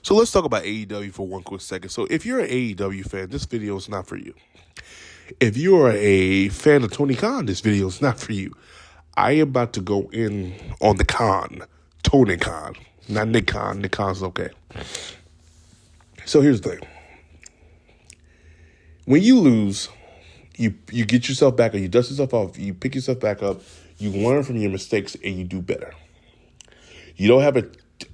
So let's talk about AEW for one quick second. So if you're an AEW fan, this video is not for you. If you're a fan of Tony Khan, this video is not for you. I am about to go in on the Khan, Tony Khan, not Nick Khan. Nick Khan's okay. So here's the thing. When you lose, you get yourself back, or you dust yourself off, you pick yourself back up, you learn from your mistakes, and you do better. You don't have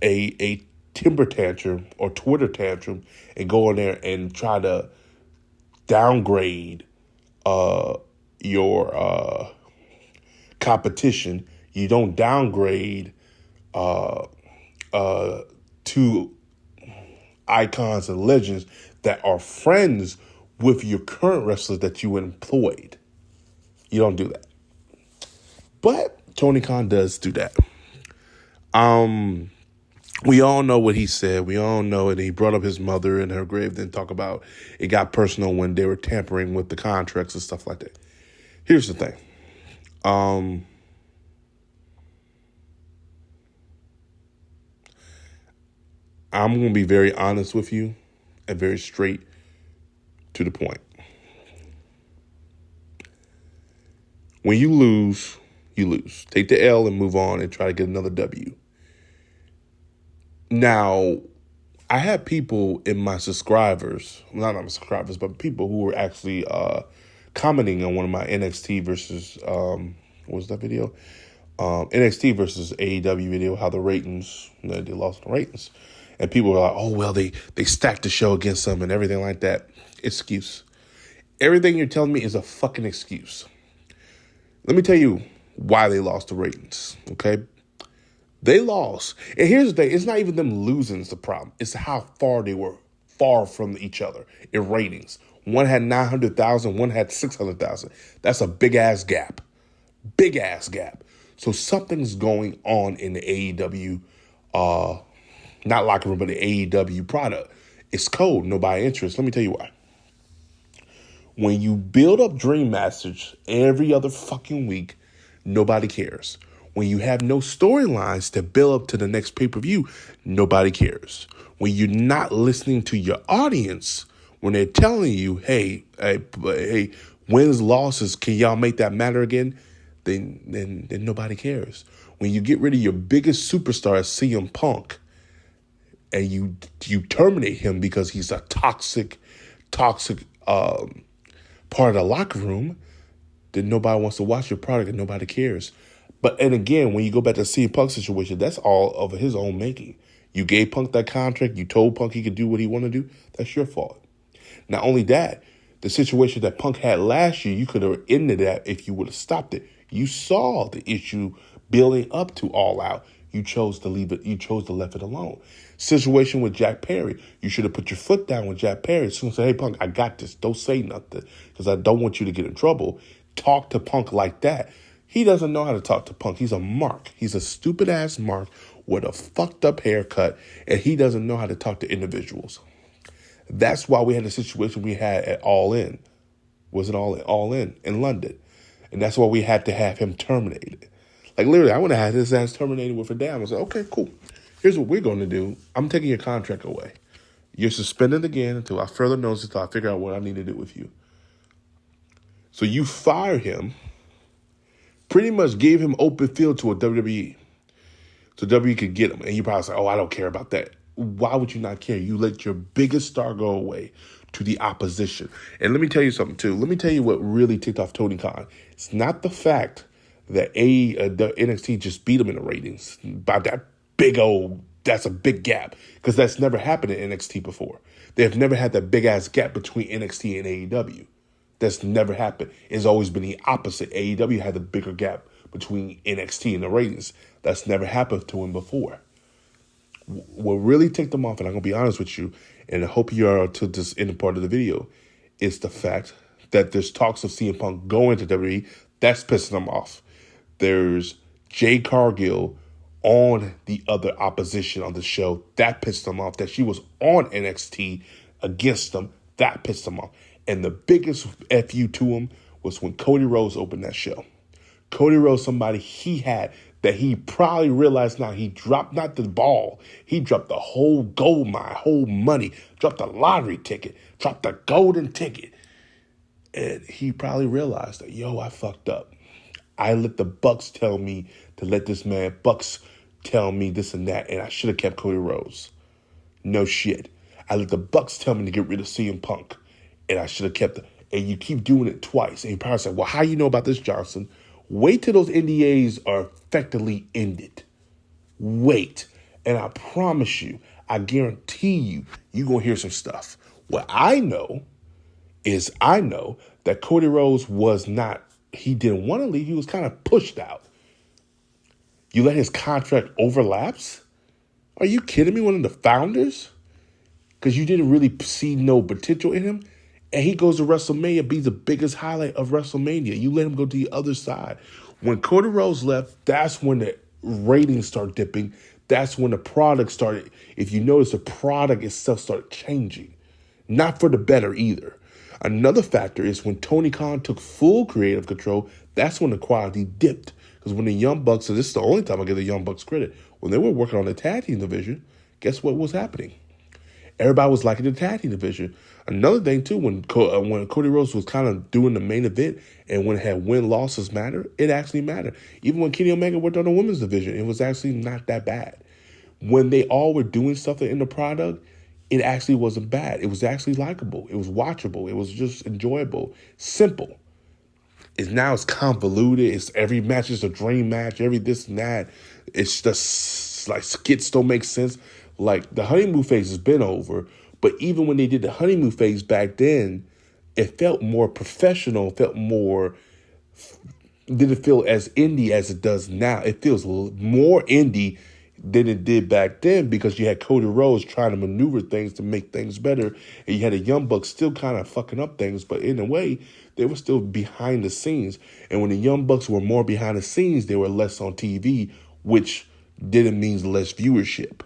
a timber tantrum or Twitter tantrum and go in there and try to downgrade your competition. You don't downgrade two icons and legends that are friends with your current wrestlers that you employed. You don't do that. But Tony Khan does do that. We all know what he said. We all know it. He brought up his mother and her grave, then talk about it got personal when they were tampering with the contracts and stuff like that. Here's the thing. I'm going to be very honest with you and very straight to the point. When you lose, you lose. Take the L and move on and try to get another W. Now, I had people in my subscribers, not my subscribers, but people who were actually commenting on one of my NXT versus, what was that video? NXT versus AEW video, how the ratings, they lost the ratings. And people were like, oh, well, they stacked the show against them and everything like that. Excuse. Everything you're telling me is a fucking excuse. Let me tell you why they lost the ratings, okay? They lost. And here's the thing. It's not even them losing is the problem. It's how far they were far from each other in ratings. One had 900,000. One had 600,000. That's a big-ass gap. Big-ass gap. So something's going on in the AEW, not locker room, but the AEW product. It's cold. Nobody interested. Let me tell you why. When you build up Dream Masters every other fucking week, nobody cares. When you have no storylines to build up to the next pay-per-view, nobody cares. When you're not listening to your audience, when they're telling you, hey, wins, losses, can y'all make that matter again? Then nobody cares. When you get rid of your biggest superstar, CM Punk, and you terminate him because he's a toxic part of the locker room, then nobody wants to watch your product and nobody cares. And again, when you go back to the CM Punk situation, that's all of his own making. You gave Punk that contract. You told Punk he could do what he wanted to do. That's your fault. Not only that, the situation that Punk had last year, you could have ended that if you would have stopped it. You saw the issue building up to All Out. You chose to leave it. You chose to let it alone. Situation with Jack Perry. You should have put your foot down with Jack Perry. As soon as say, hey, Punk, I got this. Don't say nothing because I don't want you to get in trouble. Talk to Punk like that. He doesn't know how to talk to Punk. He's a mark. He's a stupid-ass mark with a fucked-up haircut, and he doesn't know how to talk to individuals. That's why we had the situation we had at All In. Was it All In London? And that's why we had to have him terminated. Like, literally, I would have had his ass terminated with a damn. I said, okay, cool. Here's what we're going to do. I'm taking your contract away. You're suspended again until I further notice, until I figure out what I need to do with you. So you fire him. Pretty much gave him open field to a WWE. So WWE could get him. And you probably say, oh, I don't care about that. Why would you not care? You let your biggest star go away to the opposition. And let me tell you something, too. Let me tell you what really ticked off Tony Khan. It's not the fact that the NXT just beat him in the ratings by that that's a big gap. Because that's never happened in NXT before. They've never had that big-ass gap between NXT and AEW. That's never happened. It's always been the opposite. AEW had the bigger gap between NXT and the ratings. That's never happened to him before. What really ticked him off, and I'm going to be honest with you, and I hope you are to this end part of the video, is the fact that there's talks of CM Punk going to WWE. That's pissing him off. There's Jade Cargill on the other opposition on the show. That pissed them off. That she was on NXT against them. That pissed them off. And the biggest FU to him was when Cody Rhodes opened that show. Cody Rhodes, somebody he had that he probably realized now he dropped not the ball. He dropped the whole gold mine, whole money, dropped the lottery ticket, dropped the golden ticket. And he probably realized that, yo, I fucked up. I let the Bucks tell me to let this man, Bucks tell me this and that, and I should have kept Cody Rhodes. No shit. I let the Bucks tell me to get rid of CM Punk, and I should have kept it. And you keep doing it twice. And you probably say, well, how you know about this, Johnson? Wait till those NDAs are effectively ended. Wait. And I promise you, I guarantee you, you're going to hear some stuff. What I know is that Cody Rhodes was not, he didn't want to leave. He was kind of pushed out. You let his contract overlaps? Are you kidding me? One of the founders? Because you didn't really see no potential in him? And he goes to WrestleMania, be the biggest highlight of WrestleMania. You let him go to the other side. When Cody Rhodes left, that's when the ratings start dipping. That's when the product started. If you notice, the product itself started changing. Not for the better either. Another factor is when Tony Khan took full creative control, that's when the quality dipped. Because when the Young Bucks, and this is the only time I give the Young Bucks credit, when they were working on the tag team division, guess what was happening? Everybody was liking the tag team division. Another thing, too, when Cody Rhodes was kind of doing the main event and when it had win-losses matter, it actually mattered. Even when Kenny Omega worked on the women's division, it was actually not that bad. When they all were doing something in the product, it actually wasn't bad. It was actually likable. It was watchable. It was just enjoyable. Simple. It's convoluted. It's every match is a dream match. Every this and that. It's just like skits don't make sense. Like the honeymoon phase has been over, but even when they did the honeymoon phase back then, it felt more professional. Didn't feel as indie as it does now. It feels more indie than it did back then because you had Cody Rhodes trying to maneuver things to make things better, and you had a Young Bucks still kind of fucking up things, but in a way, they were still behind the scenes. And when the Young Bucks were more behind the scenes, they were less on TV, which didn't mean less viewership.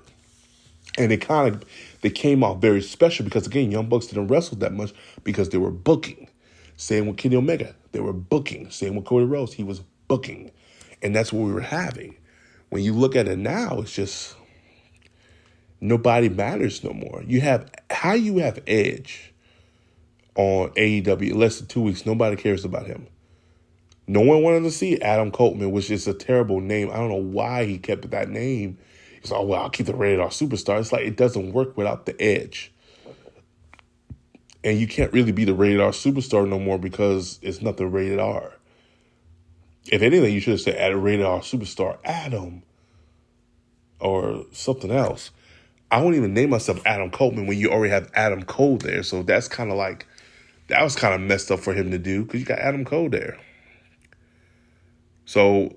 And they came off very special because, again, Young Bucks didn't wrestle that much because they were booking. Same with Kenny Omega. They were booking. Same with Cody Rhodes. He was booking. And that's what we were having. When you look at it now, it's just nobody matters no more. You have Edge on AEW in less than 2 weeks. Nobody cares about him. No one wanted to see Adam Coleman, which is a terrible name. I don't know why he kept that name. He's like, oh, well, I'll keep the rated R superstar. It's like it doesn't work without the Edge. And you can't really be the rated R superstar no more because it's nothing rated R. If anything, you should have said add a rated R superstar, Adam, or something else. I won't even name myself Adam Coleman when you already have Adam Cole there. So that's kind of like, that was kind of messed up for him to do because you got Adam Cole there. So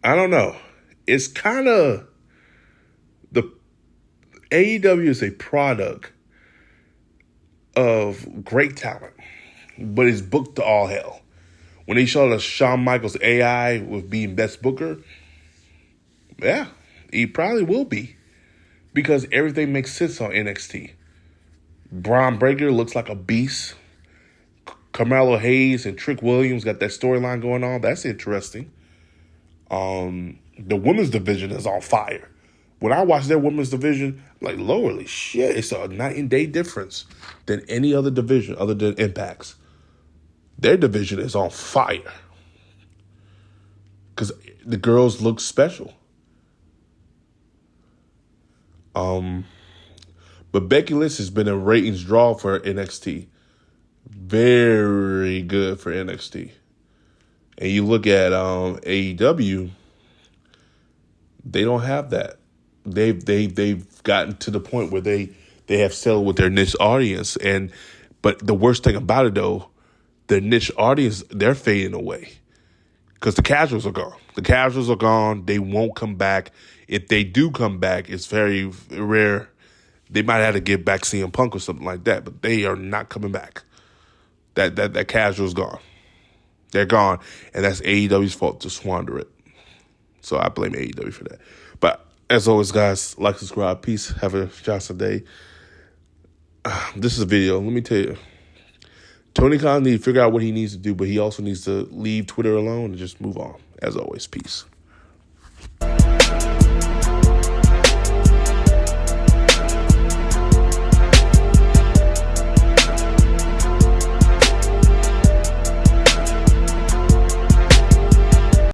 I don't know. It's kind of, the AEW is a product of great talent, but it's booked to all hell. When they showed us Shawn Michaels AI with being best booker, yeah, he probably will be because everything makes sense on NXT. Braun Breaker looks like a beast. Carmelo Hayes and Trick Williams got that storyline going on. That's interesting. The women's division is on fire. When I watch their women's division, I'm like, holy shit, it's a night and day difference than any other division other than Impact's. Their division is on fire because the girls look special. But Becky Lynch has been a ratings draw for NXT. Very good for NXT. And you look at AEW, they don't have that. They've gotten to the point where they have settled with their niche audience. But the worst thing about it though, the niche audience, they're fading away. Because the casuals are gone. The casuals are gone. They won't come back. If they do come back, it's very rare. They might have to give back CM Punk or something like that, but they are not coming back. That casual's gone. They're gone, and that's AEW's fault to squander it. So I blame AEW for that. But as always, guys, like, subscribe. Peace. Have a Johnson day. This is a video. Let me tell you. Tony Khan needs to figure out what he needs to do, but he also needs to leave Twitter alone and just move on. As always, peace.